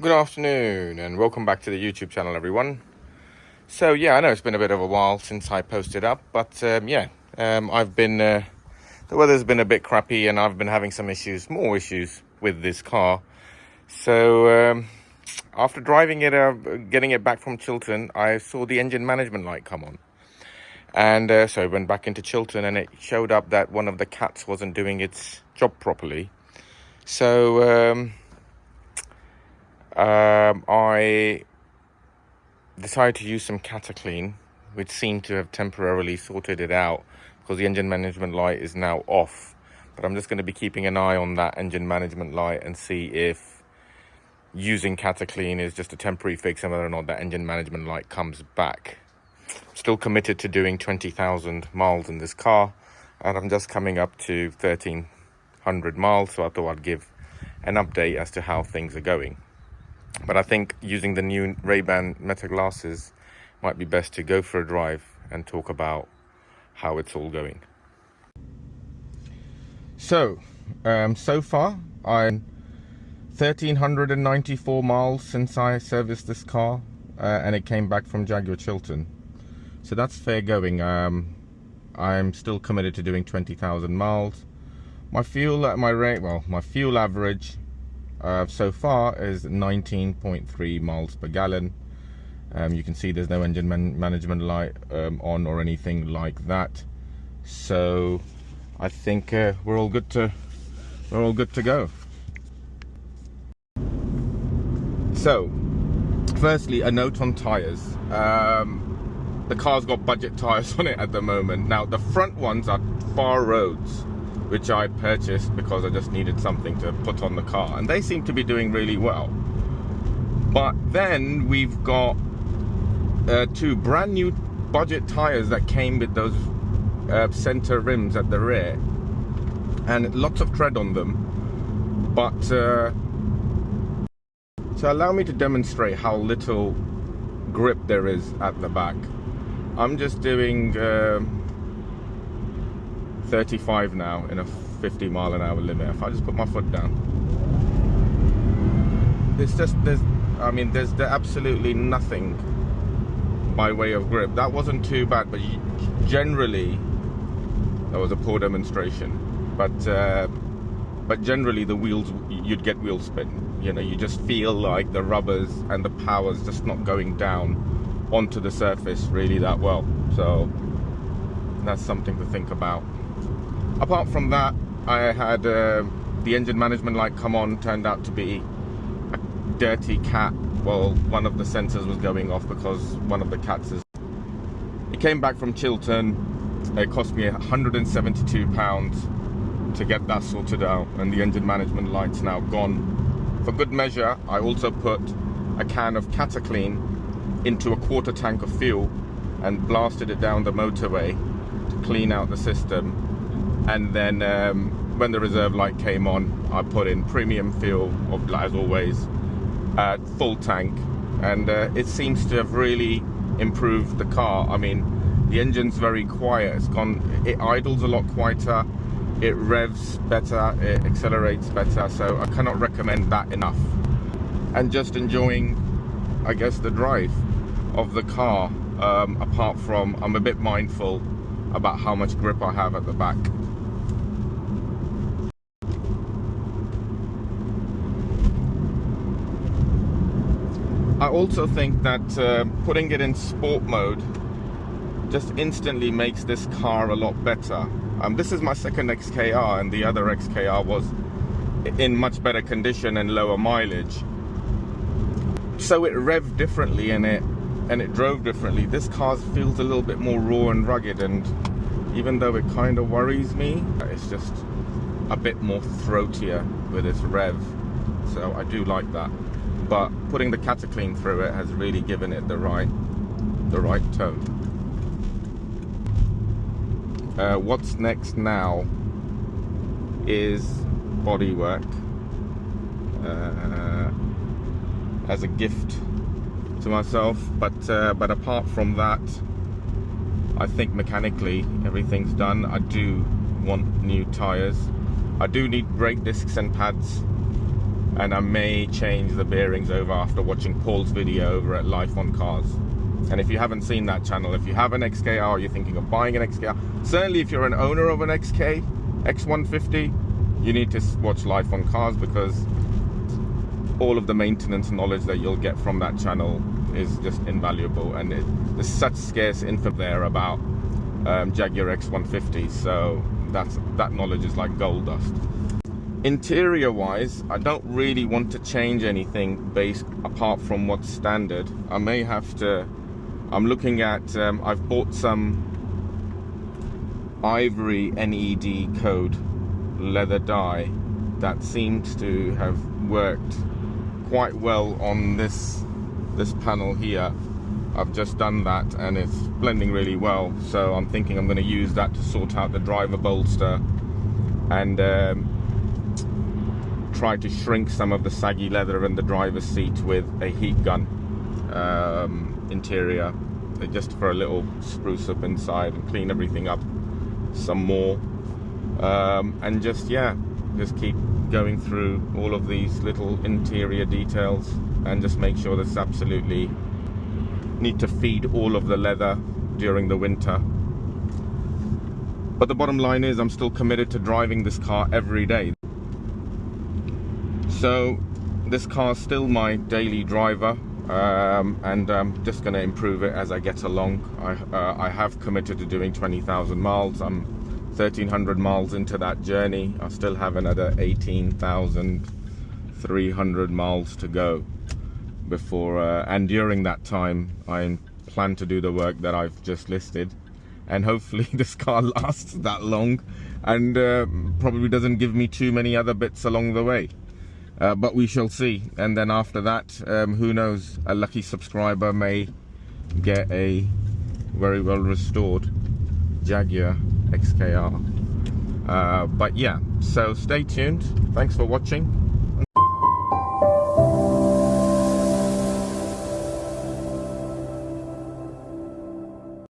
Good afternoon and welcome back to the YouTube channel, everyone. So yeah, I know it's been a bit of a while since I posted up, but I've been the weather's been a bit crappy and I've been having some more issues with this car. So after driving it, getting it back from Chiltern, I saw the engine management light come on, and so I went back into Chiltern and it showed up that one of the cats wasn't doing its job properly. So I decided to use some Cataclean, which seemed to have temporarily sorted it out because the engine management light is now off. But I'm just going to be keeping an eye on that engine management light and see if using Cataclean is just a temporary fix and whether or not that engine management light comes back. I'm still committed to doing 20,000 miles in this car, and I'm just coming up to 1,300 miles, so I thought I'd give an update as to how things are going. But I think using the new Ray-Ban Meta glasses might be best to go for a drive and talk about how it's all going. So far I'm 1,394 miles since I serviced this car, and it came back from Jaguar Chiltern. So that's fair going. I'm still committed to doing 20,000 miles. My fuel average so far is 19.3 miles per gallon. You can see there's no engine management light on or anything like that. So I think we're all good to go. So firstly, a note on tires. The car's got budget tires on it at the moment. Now the front ones are Far Roads, which I purchased because I just needed something to put on the car, and they seem to be doing really well. But then we've got two brand new budget tires that came with those center rims at the rear, and lots of tread on them. But so allow me to demonstrate how little grip there is at the back. I'm just doing 35 now in a 50-mile-an-hour limit. If I just put my foot down, there's absolutely nothing by way of grip. That wasn't too bad, but generally that was a poor demonstration. But generally the wheels, you'd get wheel spin. You know, you just feel like the rubbers and the power's just not going down onto the surface really that well. So that's something to think about. Apart from that, I had the engine management light come on. Turned out to be a dirty cat. Well, one of the sensors was going off because one of the cats is... It came back from Chiltern. It cost me £172 to get that sorted out, and the engine management light's now gone. For good measure, I also put a can of Cataclean into a quarter tank of fuel and blasted it down the motorway to clean out the system. And then when the reserve light came on, I put in premium fuel, as always, full tank, and it seems to have really improved the car. I mean, the engine's very quiet. It idles a lot quieter, it revs better, it accelerates better, so I cannot recommend that enough. And just enjoying, I guess, the drive of the car, apart from I'm a bit mindful about how much grip I have at the back. I also think that putting it in sport mode just instantly makes this car a lot better. This is my second XKR, and the other XKR was in much better condition and lower mileage. So it revved differently and it drove differently. This car feels a little bit more raw and rugged, and even though it kind of worries me, it's just a bit more throatier with its rev. So I do like that. But putting the Cataclean through it has really given it the right tone. What's next now is bodywork as a gift to myself. But apart from that, I think mechanically everything's done. I do want new tires. I do need brake discs and pads and I may change the bearings over after watching Paul's video over at Life on Cars. And if you haven't seen that channel, if you have an XKR or you're thinking of buying an XKR, certainly if you're an owner of an XK X150, you need to watch Life on Cars, because all of the maintenance knowledge that you'll get from that channel is just invaluable, and there's such scarce info there about Jaguar X150, so that knowledge is like gold dust. Interior wise, I don't really want to change anything apart from what's standard. I may have to, I'm looking at, I've bought some ivory NED code leather dye that seems to have worked quite well on this panel here. I've just done that and it's blending really well, so I'm thinking I'm going to use that to sort out the driver bolster and try to shrink some of the saggy leather in the driver's seat with a heat gun interior, just for a little spruce up inside and clean everything up some more, and just keep going through all of these little interior details and just make sure that's absolutely, need to feed all of the leather during the winter. But the bottom line is I'm still committed to driving this car every day. So this car is still my daily driver, and I'm just going to improve it as I get along. I have committed to doing 20,000 miles. I'm 1,300 miles into that journey. I still have another 18,300 miles to go before, and during that time I plan to do the work that I've just listed, and hopefully this car lasts that long and probably doesn't give me too many other bits along the way. But we shall see. And then after that, who knows, a lucky subscriber may get a very well restored Jaguar XKR. But yeah, so stay tuned. Thanks for watching.